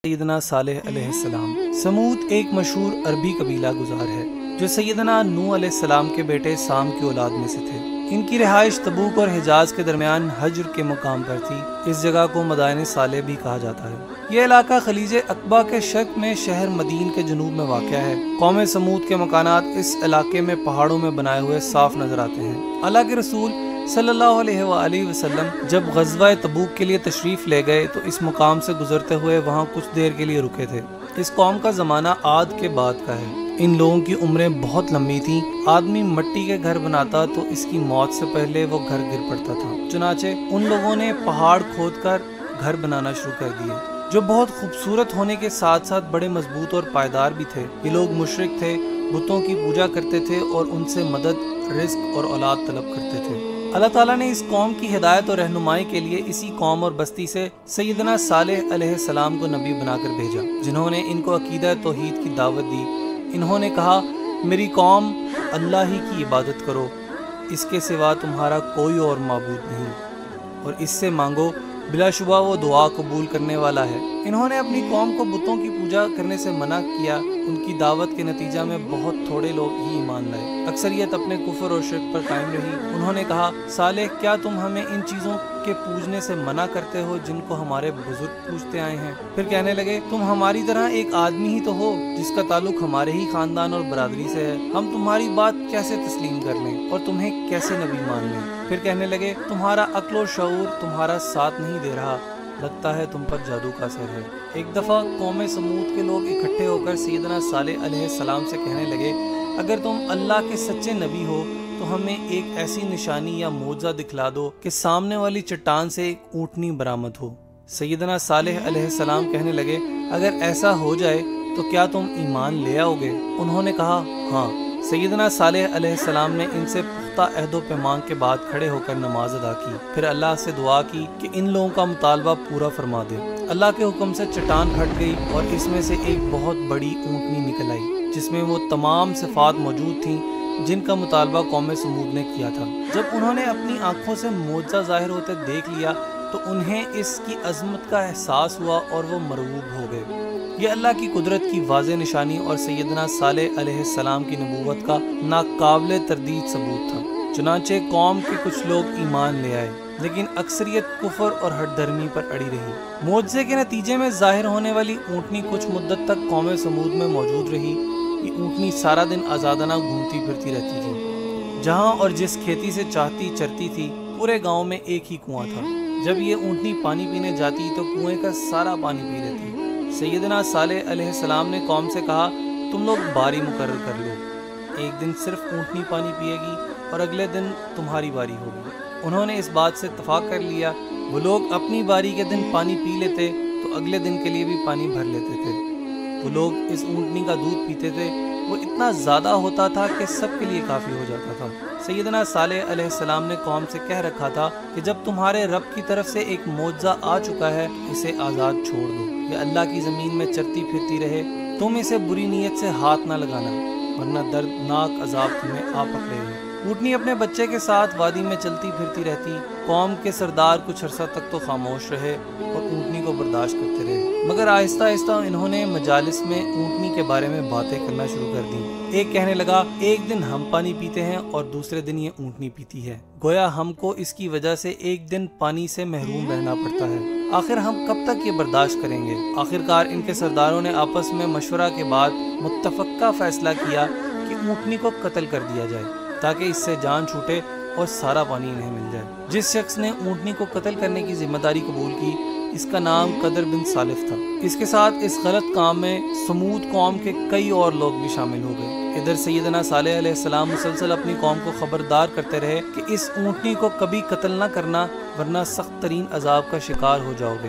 سیدنا صالح علیہ السلام۔ سمود ایک مشہور عربی قبیلہ گزار ہے جو سیدنا نوح علیہ السلام کے بیٹے سام کی اولاد میں سے تھے۔ ان کی رہائش تبوک اور حجاز کے درمیان حجر کے مقام پر تھی۔ اس جگہ کو مدائن صالح بھی کہا جاتا ہے۔ یہ علاقہ خلیج عقبہ کے شرق میں شہر مدین کے جنوب میں واقع ہے۔ قوم سمود کے مکانات اس علاقے میں پہاڑوں میں بنائے ہوئے صاف نظر آتے ہیں۔ اللہ کے رسول صلی اللہ علیہ وآلہ وسلم جب غزوہ تبوک کے لیے تشریف لے گئے تو اس مقام سے گزرتے ہوئے وہاں کچھ دیر کے لیے رکے تھے۔ اس قوم کا زمانہ عاد کے بعد کا ہے۔ ان لوگوں کی عمریں بہت لمبی تھیں۔ آدمی مٹی کے گھر بناتا تو اس کی موت سے پہلے وہ گھر گر پڑتا تھا، چنانچہ ان لوگوں نے پہاڑ کھود کر گھر بنانا شروع کر دیے، جو بہت خوبصورت ہونے کے ساتھ ساتھ بڑے مضبوط اور پائیدار بھی تھے۔ یہ لوگ مشرک تھے، بتوں کی پوجا کرتے تھے اور ان سے مدد، رزق اور اولاد طلب کرتے تھے۔ اللہ تعالیٰ نے اس قوم کی ہدایت اور رہنمائی کے لیے اسی قوم اور بستی سے سیدنا صالح علیہ السلام کو نبی بنا کر بھیجا، جنہوں نے ان کو عقیدہ توحید کی دعوت دی۔ انہوں نے کہا، میری قوم اللہ ہی کی عبادت کرو، اس کے سوا تمہارا کوئی اور معبود نہیں، اور اس سے مانگو، بلا شبہ وہ دعا قبول کرنے والا ہے۔ انہوں نے اپنی قوم کو بتوں کی پوجا کرنے سے منع کیا۔ ان کی دعوت کے نتیجہ میں بہت تھوڑے لوگ ہی ایمان لائے، اکثریت اپنے کفر اور شرک پر قائم رہی۔ انہوں نے کہا، صالح کیا تم ہمیں ان چیزوں کے پوجنے سے منع کرتے ہو جن کو ہمارے بزرگ پوجتے آئے ہیں؟ پھر کہنے لگے، تم ہماری طرح ایک آدمی ہی تو ہو جس کا تعلق ہمارے ہی خاندان اور برادری سے ہے، ہم تمہاری بات کیسے تسلیم کر لیں اور تمہیں کیسے نبی مان لیں؟ پھر کہنے لگے، تمہارا عقل و شعور تمہارا ساتھ نہیں دے رہا، لگتا ہے تم پر جادو کا اثر ہے۔ ایک دفعہ قوم سمود کے لوگ اکٹھے ہو کر سیدنا صالح علیہ السلام سے کہنے لگے، اگر تم اللہ کے سچے نبی ہو تو ہمیں ایک ایسی نشانی یا معجزہ دکھلا دو کہ سامنے والی چٹان سے ایک اونٹنی برآمد ہو۔ سیدنا صالح علیہ السلام کہنے لگے، اگر ایسا ہو جائے تو کیا تم ایمان لے آؤ گے؟ انہوں نے کہا، ہاں۔ سیدنا صالح علیہ السلام نے ان سے پختہ عہد و پیمان کے بعد کھڑے ہو کر نماز ادا کی، پھر اللہ سے دعا کی کہ ان لوگوں کا مطالبہ پورا فرما دے۔ اللہ کے حکم سے چٹان پھٹ گئی اور اس میں سے ایک بہت بڑی اونٹنی نکل آئی، جس میں وہ تمام صفات موجود تھیں جن کا مطالبہ قوم سمود نے کیا تھا۔ جب انہوں نے اپنی آنکھوں سے معجزہ ظاہر ہوتے دیکھ لیا تو انہیں اس کی عظمت کا احساس ہوا اور وہ مرعوب ہو گئے۔ یہ اللہ کی قدرت کی واضح نشانی اور سیدنا صالح علیہ السلام کی نبوت کا ناقابل تردید ثبوت تھا۔ چنانچہ قوم کے کچھ لوگ ایمان لے آئے، لیکن اکثریت کفر اور ہٹ دھرمی پر اڑی رہی۔ معجزے کے نتیجے میں ظاہر ہونے والی اونٹنی کچھ مدت تک قوم سمود میں موجود رہی۔ یہ اونٹنی سارا دن آزادانہ گھومتی پھرتی رہتی تھی، جہاں اور جس کھیتی سے چاہتی چرتی تھی۔ پورے گاؤں میں ایک ہی کنواں تھا، جب یہ اونٹنی پانی پینے جاتی تو کنویں کا سارا پانی پی لیتی۔ سیدنا صالح علیہ السلام نے قوم سے کہا، تم لوگ باری مقرر کر لو، ایک دن صرف اونٹنی پانی پیے گی اور اگلے دن تمہاری باری ہوگی۔ انہوں نے اس بات سے اتفاق کر لیا۔ وہ لوگ اپنی باری کے دن پانی پی لیتے تو اگلے دن کے لیے بھی پانی بھر لیتے تھے۔ وہ لوگ اس اونٹنی کا دودھ پیتے تھے، وہ اتنا زیادہ ہوتا تھا کہ سب کے لیے کافی ہو جاتا تھا۔ سیدنا صالح علیہ السلام نے قوم سے کہہ رکھا تھا کہ جب تمہارے رب کی طرف سے ایک معجزہ آ چکا ہے، اسے آزاد چھوڑ دو، یہ اللہ کی زمین میں چرتی پھرتی رہے، تم اسے بری نیت سے ہاتھ نہ لگانا، ورنہ دردناک عذاب تمہیں آ پکڑے گا۔ اونٹنی اپنے بچے کے ساتھ وادی میں چلتی پھرتی رہتی۔ قوم کے سردار کچھ عرصہ تک تو خاموش رہے اور اونٹنی کو برداشت کرتے رہے، مگر آہستہ آہستہ انہوں نے مجالس میں اونٹنی کے بارے میں باتیں کرنا شروع کر دیں۔ ایک کہنے لگا، ایک دن ہم پانی پیتے ہیں اور دوسرے دن یہ اونٹنی پیتی ہے، گویا ہم کو اس کی وجہ سے ایک دن پانی سے محروم رہنا پڑتا ہے، آخر ہم کب تک یہ برداشت کریں گے؟ آخرکار ان کے سرداروں نے آپس میں مشورہ کے بعد متفقہ فیصلہ کیا کہ اونٹنی کو قتل کر دیا جائے تاکہ اس سے جان چھوٹے اور سارا پانی انہیں مل جائے۔ جس شخص نے اونٹنی کو قتل کرنے کی ذمہ داری قبول کی، اس کا نام قدر بن سالف تھا۔ اس کے ساتھ اس غلط کام میں سمود قوم کے کئی اور لوگ بھی شامل ہو گئے۔ ادھر سیدنا صالح علیہ السلام مسلسل اپنی قوم کو خبردار کرتے رہے کہ اس اونٹنی کو کبھی قتل نہ کرنا، ورنہ سخت ترین عذاب کا شکار ہو جاؤ گے۔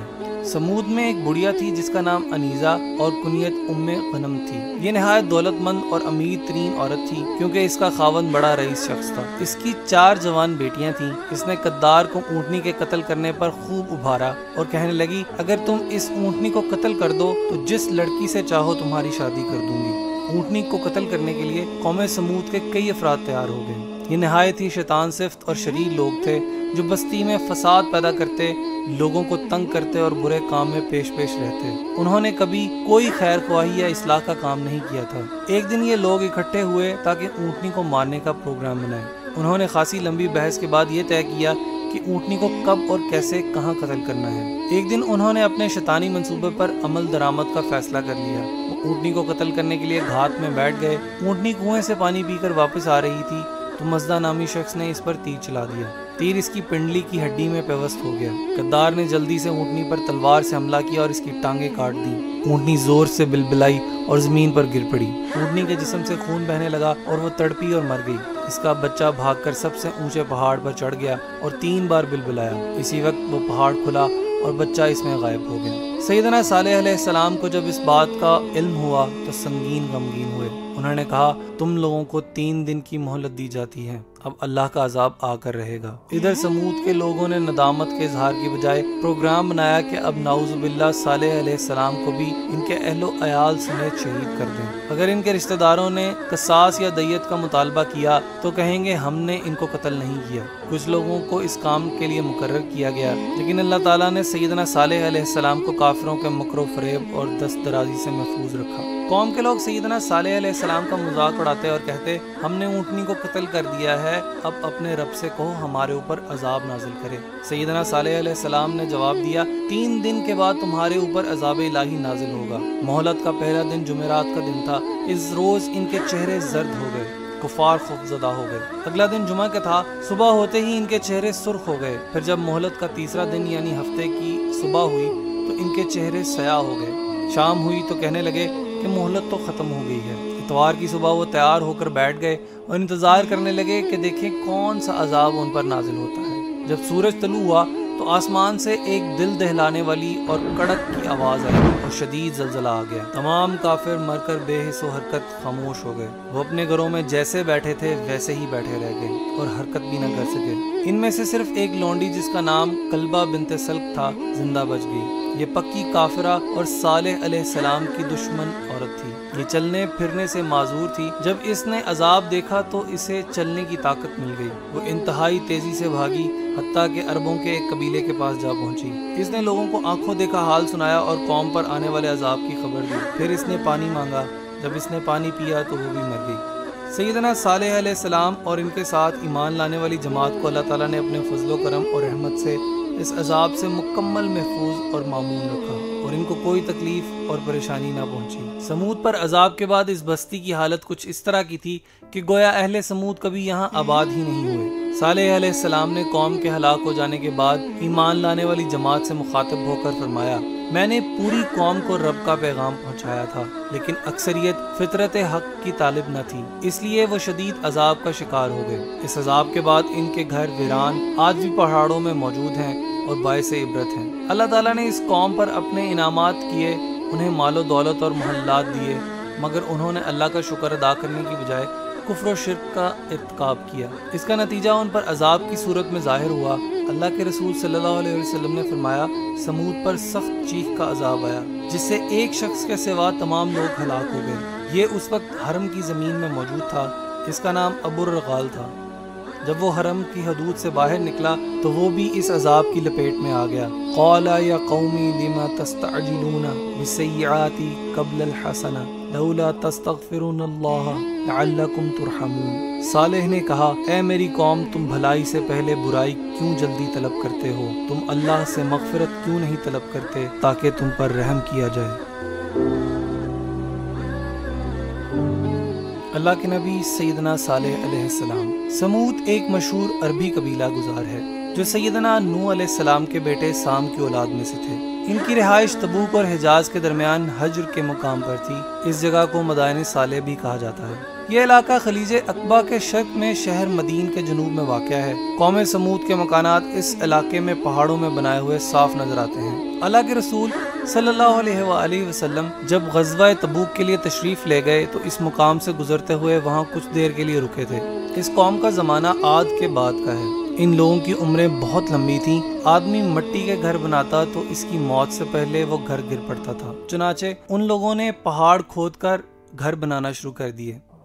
سمود میں ایک بڑھیا تھی جس کا نام انیزہ اور کنیت ام غنم تھی۔ یہ نہایت دولت مند اور امیر ترین عورت تھی، کیونکہ اس کا خاوند بڑا رئیس شخص تھا۔ اس کی 4 جوان بیٹیاں تھیں۔ اس نے قدار کو اونٹنی کے قتل کرنے پر خوب ابھارا اور کہنے لگی، اگر تم اس اونٹنی کو قتل کر دو تو جس لڑکی سے چاہو تمہاری شادی کر دوں گی۔ اونٹنی کو قتل کرنے کے لیے قوم سمود کے کئی افراد تیار ہو گئے۔ یہ نہایت ہی شیطان صفت اور شریر لوگ تھے جو بستی میں فساد پیدا کرتے، لوگوں کو تنگ کرتے اور برے کام میں پیش رہتے۔ انہوں نے کبھی کوئی خیر خواہی یا اصلاح کا کام نہیں کیا تھا۔ ایک دن یہ لوگ اکٹھے ہوئے تاکہ اونٹنی کو مارنے کا پروگرام بنائیں۔ انہوں نے خاصی لمبی بحث کے بعد یہ طے کیا کہ اونٹنی کو کب اور کیسے کہاں قتل کرنا ہے۔ ایک دن انہوں نے اپنے شیطانی منصوبے پر عمل درآمد کا فیصلہ کر لیا۔ وہ اونٹنی کو قتل کرنے کے لیے گھات میں بیٹھ گئے۔ اونٹنی کنویں سے پانی پی کر واپس آ رہی تھی تو مزدہ نامی شخص نے اس پر تیر چلا دیا۔ تیر اس کی پنڈلی کی ہڈی میں پیوست ہو گیا۔ غدار نے جلدی سے اونٹنی پر تلوار سے حملہ کیا اور اس کی ٹانگیں کاٹ دی۔ اونٹنی زور سے بلبلائی اور زمین پر گر پڑی۔ اونٹنی کے جسم سے خون بہنے لگا اور وہ تڑپی اور مر گئی۔ اس کا بچہ بھاگ کر سب سے اونچے پہاڑ پر چڑھ گیا اور 3 بار بلبلایا۔ اسی وقت وہ پہاڑ کھلا اور بچہ اس میں غائب ہو گیا۔ سیدنا صالح علیہ السلام کو جب اس بات کا علم ہوا تو سنگین غمگین ہوئے۔ انہوں نے کہا، تم لوگوں کو 3 دن کی مہلت دی جاتی ہے، اب اللہ کا عذاب آ کر رہے گا۔ ادھر سمود کے لوگوں نے ندامت کے اظہار کی بجائے پروگرام بنایا کہ اب نعوذ باللہ صالح علیہ السلام کو بھی ان کے اہل و عیال سمیت شہید کر دیں۔ اگر ان کے رشتہ داروں نے قصاص یا دیت کا مطالبہ کیا تو کہیں گے ہم نے ان کو قتل نہیں کیا۔ کچھ لوگوں کو اس کام کے لیے مقرر کیا گیا، لیکن اللہ تعالیٰ نے سیدنا صالح علیہ السلام کو کافروں کے مکر و فریب اور دست درازی سے محفوظ رکھا۔ قوم کے لوگ سیدنا صالح علیہ السلام کا مذاق اڑاتے اور کہتے، ہم نے اونٹنی کو قتل کر دیا ہے، اب اپنے رب سے کہو ہمارے اوپر عذاب نازل کرے۔ سیدنا صالح علیہ السلام نے جواب دیا، 3 دن کے بعد تمہارے اوپر عذاب الہی نازل ہوگا۔ مہلت کا پہلا دن جمعرات کا دن تھا۔ اس روز ان کے چہرے زرد ہو گئے، کفار خوفزدہ ہو گئے۔ اگلا دن جمعہ کا تھا۔ صبح ہوتے ہی ان کے چہرے سرخ ہو گئے۔ پھر جب مہلت کا تیسرا دن یعنی ہفتے کی صبح ہوئی تو ان کے چہرے سیاہ ہو گئے۔ شام ہوئی تو کہنے لگے کہ مہلت تو ختم ہو گئی ہے۔ اتوار کی صبح وہ تیار ہو کر بیٹھ گئے اور انتظار کرنے لگے کہ دیکھیں کون سا عذاب ان پر نازل ہوتا ہے۔ جب سورج طلوع ہوا تو آسمان سے ایک دل دہلانے والی اور کڑک کی آواز آئی اور شدید زلزلہ آ گیا۔ تمام کافر مر کر بے حس و حرکت خاموش ہو گئے۔ وہ اپنے گھروں میں جیسے بیٹھے تھے ویسے ہی بیٹھے رہ گئے اور حرکت بھی نہ کر سکے۔ ان میں سے صرف ایک لونڈی جس کا نام کلبہ بنت سلک تھا زندہ بچ گئی۔ یہ پکی کافرہ اور صالح علیہ السلام کی دشمن عورت تھی۔ یہ چلنے پھرنے سے معذور تھی۔ جب اس نے عذاب دیکھا تو اسے چلنے کی طاقت مل گئی۔ وہ انتہائی تیزی سے بھاگی، حتیٰ کہ عربوں کے ایک قبیلے کے پاس جا پہنچی۔ اس نے لوگوں کو آنکھوں دیکھا حال سنایا اور قوم پر آنے والے عذاب کی خبر دی۔ پھر اس نے پانی مانگا۔ جب اس نے پانی پیا تو وہ بھی مر گئی۔ سیدنا صالح علیہ السلام اور ان کے ساتھ ایمان لانے والی جماعت کو اللہ تعالیٰ نے اپنے فضل و کرم اور رحمت سے اس عذاب سے مکمل محفوظ اور معمون رکھا اور ان کو کوئی تکلیف اور پریشانی نہ پہنچی۔ سمود پر عذاب کے بعد اس بستی کی حالت کچھ اس طرح کی تھی کہ گویا اہل سمود کبھی یہاں آباد ہی نہیں ہوئے۔ صالح علیہ السلام نے قوم کے ہلاک ہو جانے کے بعد ایمان لانے والی جماعت سے مخاطب ہو کر فرمایا، میں نے پوری قوم کو رب کا پیغام پہنچایا تھا، لیکن اکثریت فطرت حق کی طالب نہ تھی، اس لیے وہ شدید عذاب کا شکار ہو گئے۔ اس عذاب کے بعد ان کے گھر ویران آج بھی پہاڑوں میں موجود ہیں اور باعث عبرت ہیں۔ اللہ تعالیٰ نے اس قوم پر اپنے انعامات کیے، انہیں مال و دولت اور محلات دیے، مگر انہوں نے اللہ کا شکر ادا کرنے کی بجائے کفر و شرک کا ارتکاب کیا۔ اس کا نتیجہ ان پر عذاب کی صورت میں ظاہر ہوا۔ اللہ کے رسول صلی اللہ علیہ وسلم نے فرمایا، سمود پر سخت چیخ کا عذاب آیا جس سے ایک شخص کے سوا تمام لوگ ہلاک ہو گئے۔ یہ اس وقت حرم کی زمین میں موجود تھا۔ اس کا نام ابو الرغال تھا۔ جب وہ حرم کی حدود سے باہر نکلا تو وہ بھی اس عذاب کی لپیٹ میں آ گیا۔ قال یا قومی لما تستعجلون بالسیئات قبل الحسنہ لولا تستغفرون اللہ لعلکم ترحمون۔ صالح نے کہا، اے میری قوم، تم بھلائی سے پہلے برائی کیوں جلدی طلب کرتے ہو؟ تم اللہ سے مغفرت کیوں نہیں طلب کرتے تاکہ تم پر رحم کیا جائے؟ اللہ کے نبی سیدنا صالح علیہ السلام۔ سمود ایک مشہور عربی قبیلہ گزار ہے جو سیدنا نوح علیہ السلام کے بیٹے سام کی اولاد میں سے تھے۔ ان کی رہائش تبوک اور حجاز کے درمیان حجر کے مقام پر تھی۔ اس جگہ کو مدائن صالح بھی کہا جاتا ہے۔ یہ علاقہ خلیج عقبہ کے شرق میں شہر مدین کے جنوب میں واقع ہے۔ قوم سمود کے مکانات اس علاقے میں پہاڑوں میں بنائے ہوئے صاف نظر آتے ہیں۔ اللہ کے رسول صلی اللہ علیہ وآلہ وسلم جب غزوہ تبوک کے لیے تشریف لے گئے تو اس مقام سے گزرتے ہوئے وہاں کچھ دیر کے لیے رکے تھے۔ اس قوم کا زمانہ عاد کے بعد کا ہے۔ ان لوگوں کی عمریں بہت لمبی تھیں۔ آدمی مٹی کے گھر بناتا تو اس کی موت سے پہلے وہ گھر گر پڑتا تھا۔ چنانچہ ان لوگوں نے پہاڑ کھود کر گھر بنانا شروع کر دیے۔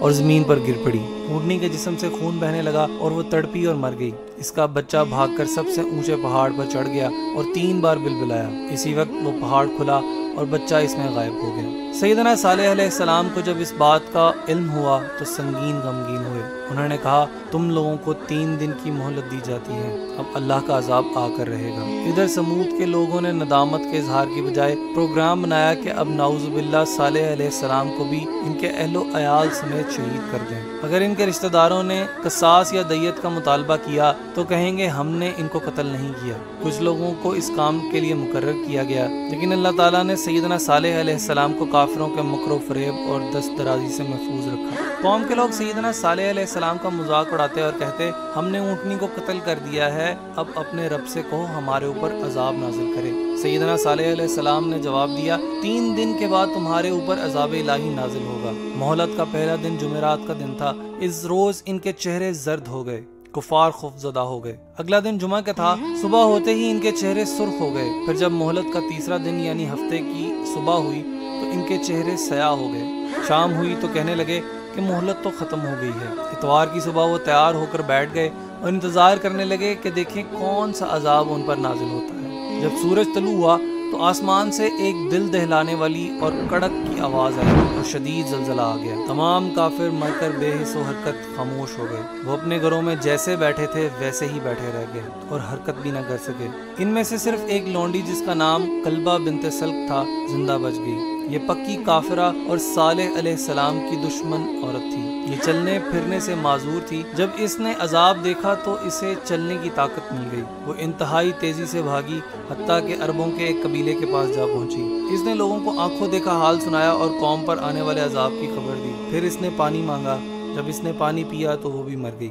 اور زمین پر گر پڑی۔ اونٹنی کے جسم سے خون بہنے لگا اور وہ تڑپی اور مر گئی۔ اس کا بچہ بھاگ کر سب سے اونچے پہاڑ پر چڑھ گیا اور 3 بار بلبلایا۔ اسی وقت وہ پہاڑ کھلا اور بچہ اس میں غائب ہو گیا۔ سیدنا صالح علیہ السلام کو جب اس بات کا علم ہوا تو سنگین غمگین ہوئے۔ انہوں نے کہا تم لوگوں کو 3 دن کی مہلت دی جاتی ہے، اب اللہ کا عذاب آ کر رہے گا۔ ادھر سمود کے لوگوں نے ندامت کے اظہار کی بجائے پروگرام بنایا کہ اب نعوذ باللہ صالح علیہ السلام کو بھی ان کے اہل و عیال سمیت شہید کر دیں۔ اگر ان کے رشتہ داروں نے قصاص یا دیت کا مطالبہ کیا تو کہیں گے ہم نے ان کو قتل نہیں کیا۔ کچھ لوگوں کو اس کام کے لیے مقرر کیا گیا، لیکن اللہ تعالیٰ نے سیدنا صالح علیہ السلام کو کافروں کے مکر و فریب اور دست درازی سے محفوظ رکھا۔ قوم کے لوگ سیدنا صالح علیہ السلام کا مذاق اڑاتے اور کہتے ہم نے اونٹنی کو قتل کر دیا ہے، اب اپنے رب سے کہو ہمارے اوپر عذاب نازل کرے۔ سیدنا صالح علیہ السلام نے جواب دیا 3 دن کے بعد تمہارے اوپر عذاب الہی نازل ہوگا۔ مہلت کا پہلا دن جمعرات کا دن تھا۔ اس روز ان کے چہرے زرد ہو گئے، کفار خوف زدہ ہو گئے۔ اگلا دن جمعہ کا تھا، صبح ہوتے ہی ان کے چہرے سرخ ہو گئے۔ پھر جب مہلت کا تیسرا دن یعنی ہفتے کی صبح ہوئی تو ان کے چہرے سیاہ ہو گئے۔ شام ہوئی تو کہنے لگے کہ مہلت تو ختم ہو گئی ہے۔ اتوار کی صبح وہ تیار ہو کر بیٹھ گئے اور انتظار کرنے لگے کہ دیکھیں کون سا عذاب ان پر نازل ہوتا ہے۔ جب سورج طلوع ہوا تو آسمان سے ایک دل دہلانے والی اور کڑک کی آواز آئی اور شدید زلزلہ آ گیا۔ تمام کافر مر کر بے حس و حرکت خاموش ہو گئے۔ وہ اپنے گھروں میں جیسے بیٹھے تھے ویسے ہی بیٹھے رہ گئے اور حرکت بھی نہ کر سکے۔ ان میں سے صرف ایک لونڈی جس کا نام کلبہ بنت سلک تھا زندہ بچ گئی۔ یہ پکی کافرہ اور صالح علیہ السلام کی دشمن عورت تھی۔ یہ چلنے پھرنے سے معذور تھی۔ جب اس نے عذاب دیکھا تو اسے چلنے کی طاقت مل گئی۔ وہ انتہائی تیزی سے بھاگی حتیٰ کہ عربوں کے ایک قبیلے کے پاس جا پہنچی۔ اس نے لوگوں کو آنکھوں دیکھا حال سنایا اور قوم پر آنے والے عذاب کی خبر دی۔ پھر اس نے پانی مانگا۔ جب اس نے پانی پیا تو وہ بھی مر گئی۔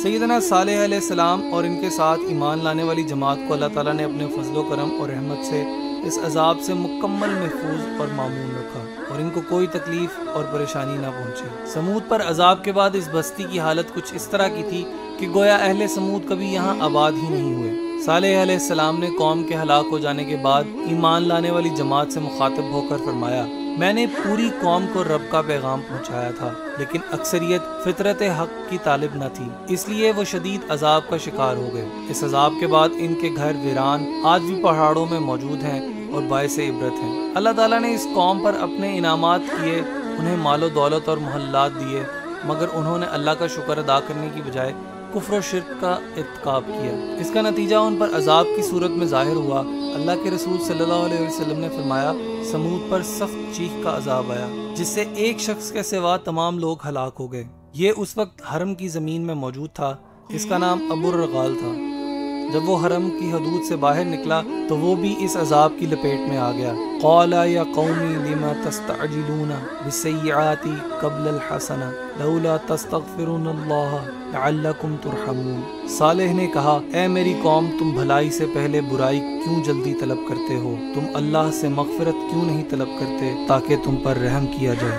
سیدنا صالح علیہ السلام اور ان کے ساتھ ایمان لانے والی جماعت کو اللہ تعالیٰ نے اپنے فضل و کرم اور رحمت سے اس عذاب سے مکمل محفوظ اور معمون رکھا اور ان کو کوئی تکلیف اور پریشانی نہ پہنچی۔ سمود پر عذاب کے بعد اس بستی کی حالت کچھ اس طرح کی تھی کہ گویا اہل سمود کبھی یہاں آباد ہی نہیں ہوئے۔ صالح علیہ السلام نے قوم کے ہلاک ہو جانے کے بعد ایمان لانے والی جماعت سے مخاطب ہو کر فرمایا میں نے پوری قوم کو رب کا پیغام پہنچایا تھا، لیکن اکثریت فطرت حق کی طالب نہ تھی، اس لیے وہ شدید عذاب کا شکار ہو گئے۔ اس عذاب کے بعد ان کے گھر ویران آج بھی پہاڑوں میں موجود ہیں اور باعث عبرت ہیں۔ اللہ تعالیٰ نے اس قوم پر اپنے انعامات کیے، انہیں مال و دولت اور محلات دیے، مگر انہوں نے اللہ کا شکر ادا کرنے کی بجائے کفر و شرک کا ارتکاب کیا۔ اس کا نتیجہ ان پر عذاب کی صورت میں ظاہر ہوا۔ اللہ کے رسول صلی اللہ علیہ وسلم نے فرمایا سمود پر سخت چیخ کا عذاب آیا جس سے ایک شخص کے سوا تمام لوگ ہلاک ہو گئے۔ یہ اس وقت حرم کی زمین میں موجود تھا، اس کا نام ابو الرغال تھا۔ جب وہ حرم کی حدود سے باہر نکلا تو وہ بھی اس عذاب کی لپیٹ میں آ گیا۔ قال یا قومی لما تستعجلون بالسیئات قبل الحسنہ لولا تستغفرون اللہ لعلکم ترحمون۔ صالح نے کہا اے میری قوم، تم بھلائی سے پہلے برائی کیوں جلدی طلب کرتے ہو؟ تم اللہ سے مغفرت کیوں نہیں طلب کرتے تاکہ تم پر رحم کیا جائے؟